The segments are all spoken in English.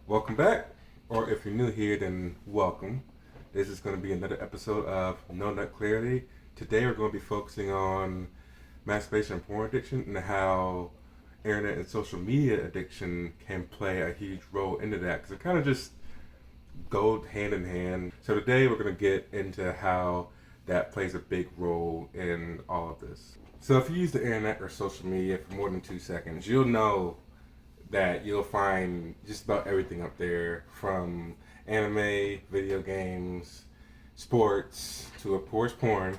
Welcome back, or if you're new here, then welcome. This is going to be another episode of No Nut Clarity. Today we're going to be focusing on masturbation and porn addiction and how internet and social media addiction can play a huge role into that because it kind of just go hand in hand. So today we're going to get into how that plays a big role in all of this. So if you use the internet or social media for more than 2 seconds, you'll know that you'll find just about everything up there from anime, video games, sports, to of course porn.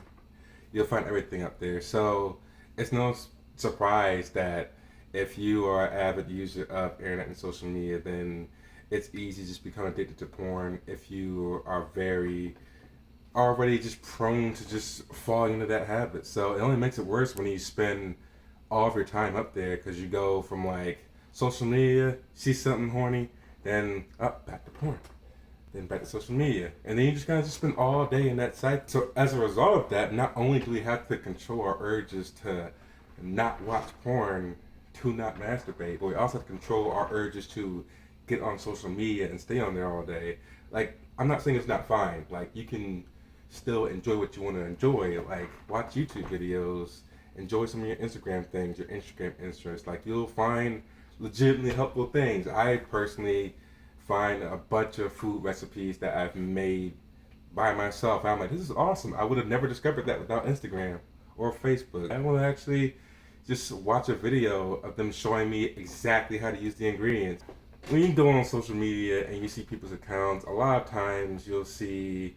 You'll find everything up there. So it's no surprise that if you are an avid user of internet and social media, then it's easy to just become addicted to porn if you are very already just prone to just falling into that habit. So it only makes it worse when you spend all of your time up there because you go from like social media, see something horny, then up back to porn, then back to social media, and then you just kind of just spend all day in that cycle. So as a result of that, not only do we have to control our urges to not watch porn, to not masturbate, but we also have to control our urges to get on social media and stay on there all day. Like, I'm not saying it's not fine. Like, you can still enjoy what you want to enjoy. Like, watch YouTube videos, enjoy some of your Instagram things, your Instagram interests. Like, you'll find legitimately helpful things. I personally find a bunch of food recipes that I've made by myself. I'm like, this is awesome. I would have never discovered that without Instagram or Facebook. I want to actually just watch a video of them showing me exactly how to use the ingredients. When you go on social media and you see people's accounts, a lot of times you'll see,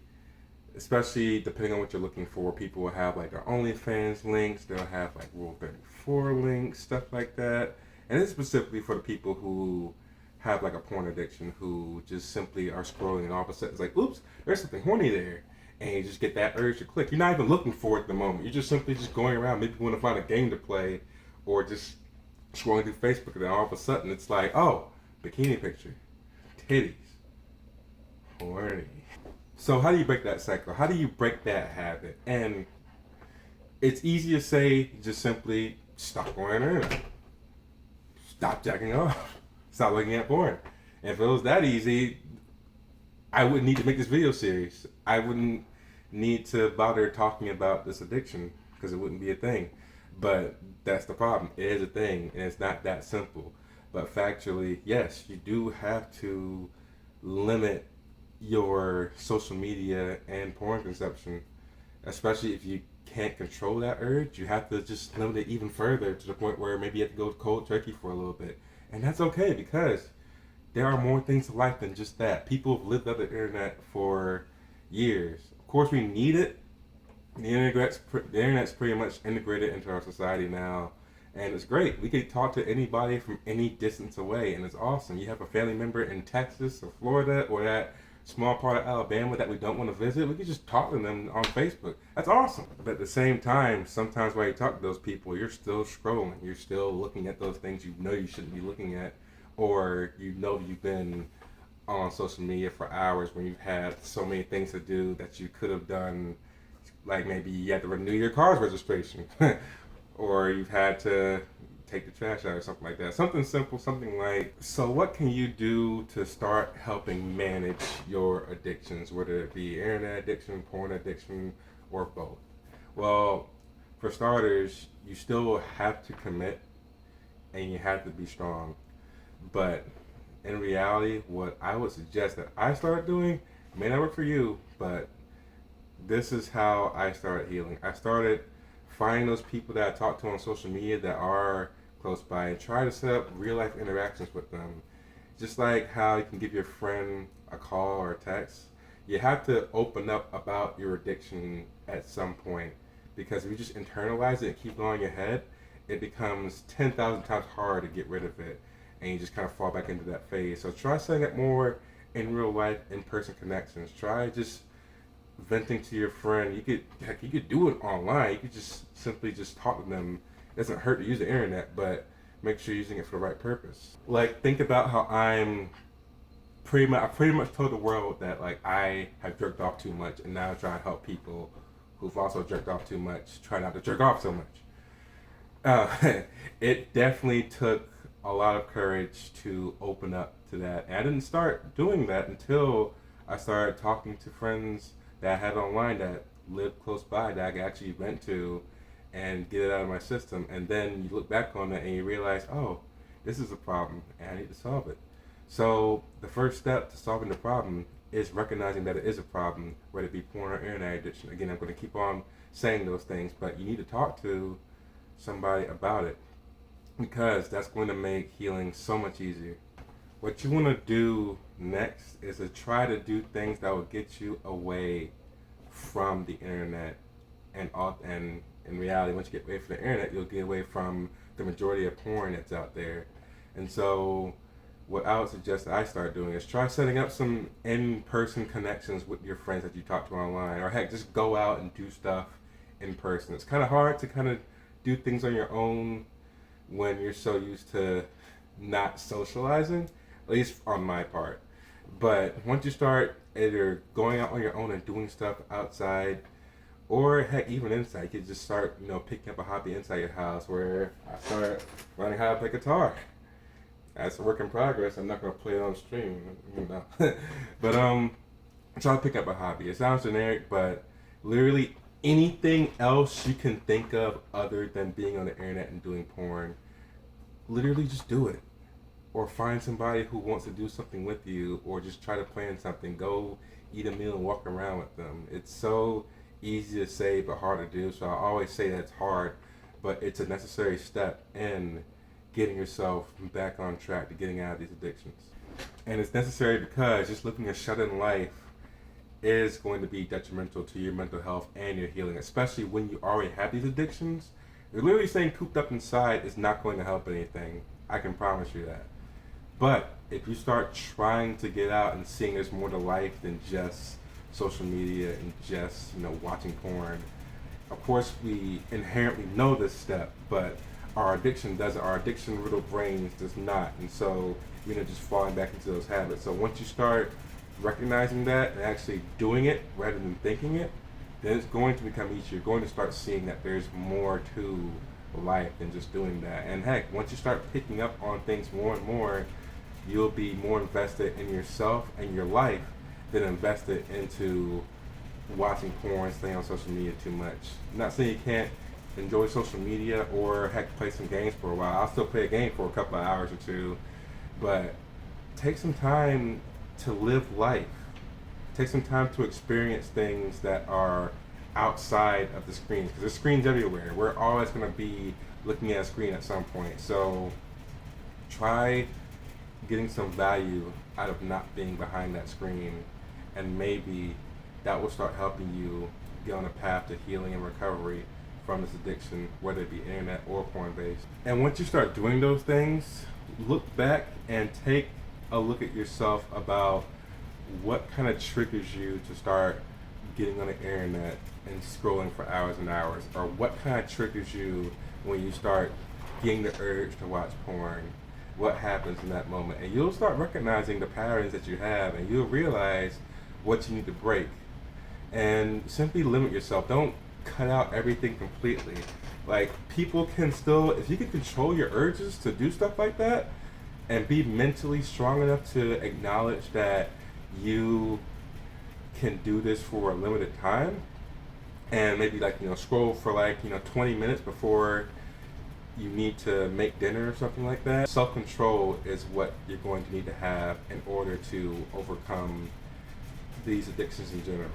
especially depending on what you're looking for, people will have like their OnlyFans links, they'll have like Rule 34 links, stuff like that. And it's specifically for the people who have like a porn addiction, who just simply are scrolling and all of a sudden it's like, oops, there's something horny there. And you just get that urge to click. You're not even looking for it at the moment. You're just simply just going around. Maybe you want to find a game to play or just scrolling through Facebook and then all of a sudden it's like, oh, bikini picture, titties, horny. So how do you break that cycle? How do you break that habit? And it's easy to say, just simply stop going on the internet. Stop jacking off. Stop looking at porn. And if it was that easy, I wouldn't need to make this video series. I wouldn't need to bother talking about this addiction because it wouldn't be a thing. But that's the problem. It is a thing, and it's not that simple. But factually, yes, you do have to limit your social media and porn consumption, especially if you can't control that urge. You have to just limit it even further to the point where maybe you have to go cold turkey for a little bit. And that's okay because there are more things to life than just that. People have lived on the internet for years. Of course, we need it. The internet's pretty much integrated into our society now, and it's great. We can talk to anybody from any distance away, and it's awesome. You have a family member in Texas or Florida or that small part of Alabama that we don't want to visit, we can just talk to them on Facebook. That's awesome. But at the same time, sometimes while you talk to those people, you're still scrolling. You're still looking at those things you know you shouldn't be looking at, or you know you've been on social media for hours when you've had so many things to do that you could have done. Like maybe you had to renew your car's registration, or you've had to take the trash out or something like that. Something simple, something like, so what can you do to start helping manage your addictions, whether it be internet addiction, porn addiction, or both? Well, for starters, you still have to commit and you have to be strong. But in reality, what I would suggest that I start doing may not work for you, but this is how I started healing. I started finding those people that I talk to on social media that are close by and try to set up real life interactions with them. Just like how you can give your friend a call or a text, you have to open up about your addiction at some point, because if you just internalize it and keep it on your head, it becomes 10,000 times harder to get rid of it, and you just kind of fall back into that phase. So try setting up more in real life, in person connections. Try just venting to your friend. You could do it online. You could just simply just talk to them. It doesn't hurt to use the internet, but make sure you're using it for the right purpose. Like, think about how I pretty much told the world that like I have jerked off too much, and now I try to help people who've also jerked off too much try not to jerk off so much. Uh, it definitely took a lot of courage to open up to that. And I didn't start doing that until I started talking to friends that I had online that lived close by that I could actually vent to and get it out of my system. And then you look back on it and you realize, oh, this is a problem and I need to solve it. So the first step to solving the problem is recognizing that it is a problem, whether it be porn or internet addiction. Again, I'm going to keep on saying those things, but you need to talk to somebody about it because that's going to make healing so much easier. What you want to do next is to try to do things that will get you away from the internet, and in reality, once you get away from the internet, you'll get away from the majority of porn that's out there. And so what I would suggest that I start doing is try setting up some in-person connections with your friends that you talk to online, or heck, just go out and do stuff in person. It's kind of hard to kind of do things on your own when you're so used to not socializing, at least on my part. But once you start either going out on your own and doing stuff outside, or heck, even inside, you could just start, picking up a hobby inside your house. Where I started learning how to play guitar. That's a work in progress. I'm not gonna play it on stream, but try to pick up a hobby. It sounds generic, but literally anything else you can think of other than being on the internet and doing porn, literally just do it. Or find somebody who wants to do something with you, or just try to plan something. Go eat a meal and walk around with them. It's so easy to say but hard to do, so I always say that it's hard, but it's a necessary step in getting yourself back on track to getting out of these addictions. And it's necessary because just living a shut-in life is going to be detrimental to your mental health and your healing, especially when you already have these addictions. You're literally saying cooped up inside is not going to help anything. I can promise you that. But if you start trying to get out and seeing there's more to life than just social media and just, watching porn, of course we inherently know this step, but our addiction doesn't. Our addiction-riddled brains does not. And so, just falling back into those habits. So once you start recognizing that and actually doing it rather than thinking it, then it's going to become easier. You're going to start seeing that there's more to life than just doing that. And heck, once you start picking up on things more and more, you'll be more invested in yourself and your life than invested into watching porn, staying on social media too much. I'm not saying you can't enjoy social media or heck, play some games for a while. I'll still play a game for a couple of hours or two, but take some time to live life. Take some time to experience things that are outside of the screens, because there's screens everywhere. We're always going to be looking at a screen at some point. So try getting some value out of not being behind that screen, and maybe that will start helping you get on a path to healing and recovery from this addiction, whether it be internet or porn based. And once you start doing those things, look back and take a look at yourself about what kind of triggers you to start getting on the internet and scrolling for hours and hours, or what kind of triggers you when you start getting the urge to watch porn. What happens in that moment? And you'll start recognizing the patterns that you have, and you'll realize what you need to break. And simply limit yourself. Don't cut out everything completely. Like, people can still, if you can control your urges to do stuff like that and be mentally strong enough to acknowledge that you can do this for a limited time, and maybe scroll for 20 minutes before you need to make dinner or something like that. Self-control is what you're going to need to have in order to overcome these addictions in general.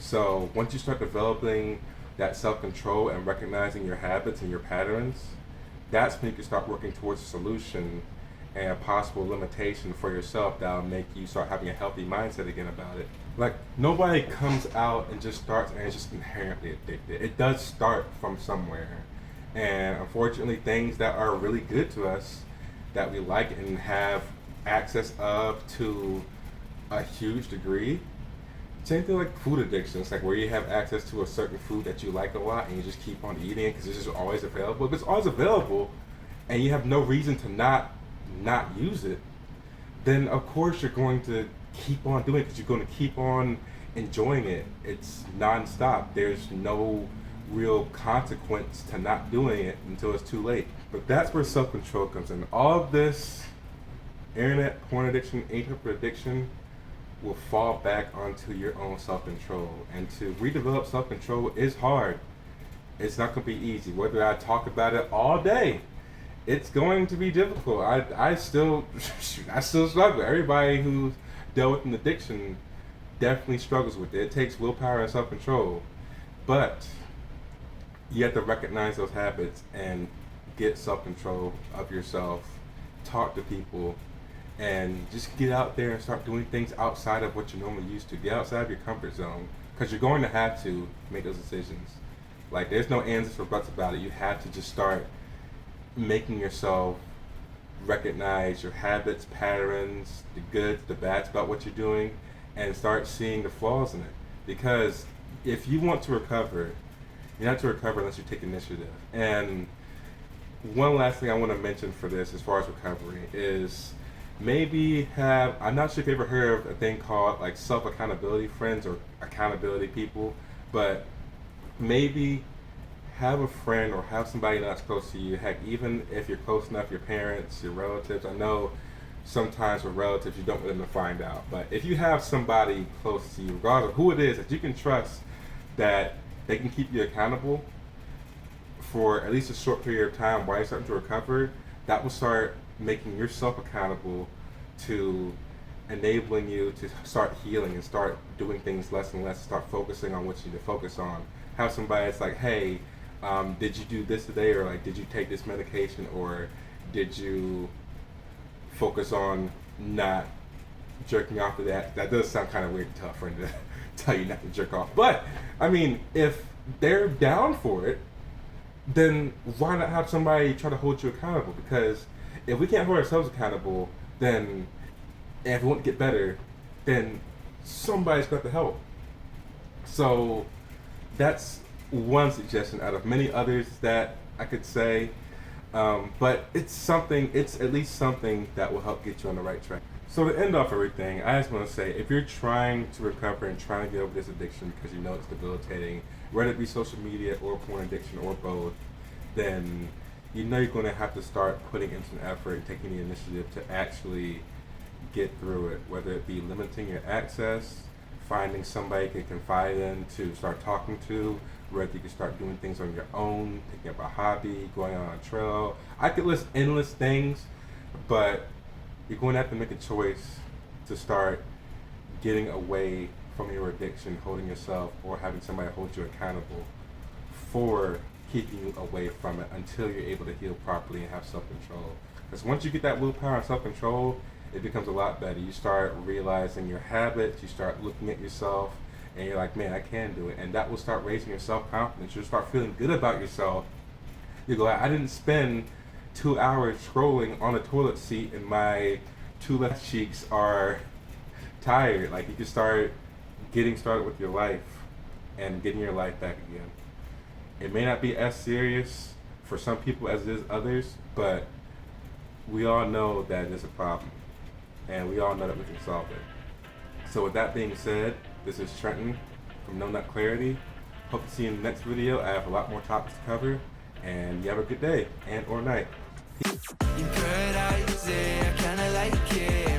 So once you start developing that self-control and recognizing your habits and your patterns, that's when you can start working towards a solution and a possible limitation for yourself that'll make you start having a healthy mindset again about it. Like, nobody comes out and just starts and is just inherently addicted. It does start from somewhere. And unfortunately, things that are really good to us, that we like and have access of to a huge degree, same thing like food addictions, like where you have access to a certain food that you like a lot and you just keep on eating it because it's just always available. If it's always available and you have no reason to not use it, then of course you're going to keep on doing it because you're going to keep on enjoying it. It's nonstop. There's no real consequence to not doing it until it's too late. But that's where self-control comes in. All of this internet porn addiction, any type of addiction, will fall back onto your own self-control. And to redevelop self-control is hard. It's not going to be easy. Whether I talk about it all day, it's going to be difficult. I still I still struggle. Everybody who's dealt with an addiction definitely struggles with it. It takes willpower and self-control. But you have to recognize those habits and get self-control of yourself. Talk to people and just get out there and start doing things outside of what you're normally used to. Get outside of your comfort zone, because you're going to have to make those decisions. Like, there's no ands or buts about it. You have to just start making yourself recognize your habits, patterns, the goods, the bads about what you're doing, and start seeing the flaws in it. Because if you want to recover, you have to recover unless you take initiative. And one last thing I want to mention for this, as far as recovery, is maybe I'm not sure if you ever heard of a thing called like self-accountability friends or accountability people, but maybe have a friend or have somebody that's close to you. Heck, even if you're close enough, your parents, your relatives. I know sometimes with relatives you don't want them to find out, but if you have somebody close to you, regardless of who it is, that you can trust, that they can keep you accountable for at least a short period of time while you're starting to recover, that will start making yourself accountable to enabling you to start healing and start doing things less and less, start focusing on what you need to focus on. Have somebody that's like, hey, did you do this today, or like, did you take this medication, or did you focus on not jerking off to that? That does sound kind of weird to tell a friend to tell you not to jerk off, but I mean, if they're down for it, then why not have somebody try to hold you accountable? Because if we can't hold ourselves accountable, then and if we want to get better, then somebody's got to help. So that's one suggestion out of many others that I could say, but it's at least something that will help get you on the right track. So to end off everything, I just want to say, if you're trying to recover and trying to get over this addiction because you know it's debilitating, whether it be social media or porn addiction or both, then you know you're going to have to start putting in some effort and taking the initiative to actually get through it, whether it be limiting your access, finding somebody you can confide in to start talking to, whether you can start doing things on your own, picking up a hobby, going on a trail. I could list endless things, but you're going to have to make a choice to start getting away from your addiction, holding yourself, or having somebody hold you accountable for keeping you away from it until you're able to heal properly and have self-control. Because once you get that willpower and self-control, it becomes a lot better. You start realizing your habits, you start looking at yourself, and you're like, man, I can do it. And that will start raising your self-confidence. You'll start feeling good about yourself. You go, I didn't spend 2 hours scrolling on a toilet seat and my two left cheeks are tired. Like, you can start getting started with your life and getting your life back again. It may not be as serious for some people as it is others, but we all know that it is a problem, and we all know that we can solve it. So with that being said, this is Trenton from No Nut Clarity. Hope to see you in the next video. I have a lot more topics to cover, and you have a good day and or night. In paradise, yeah, I kinda like it.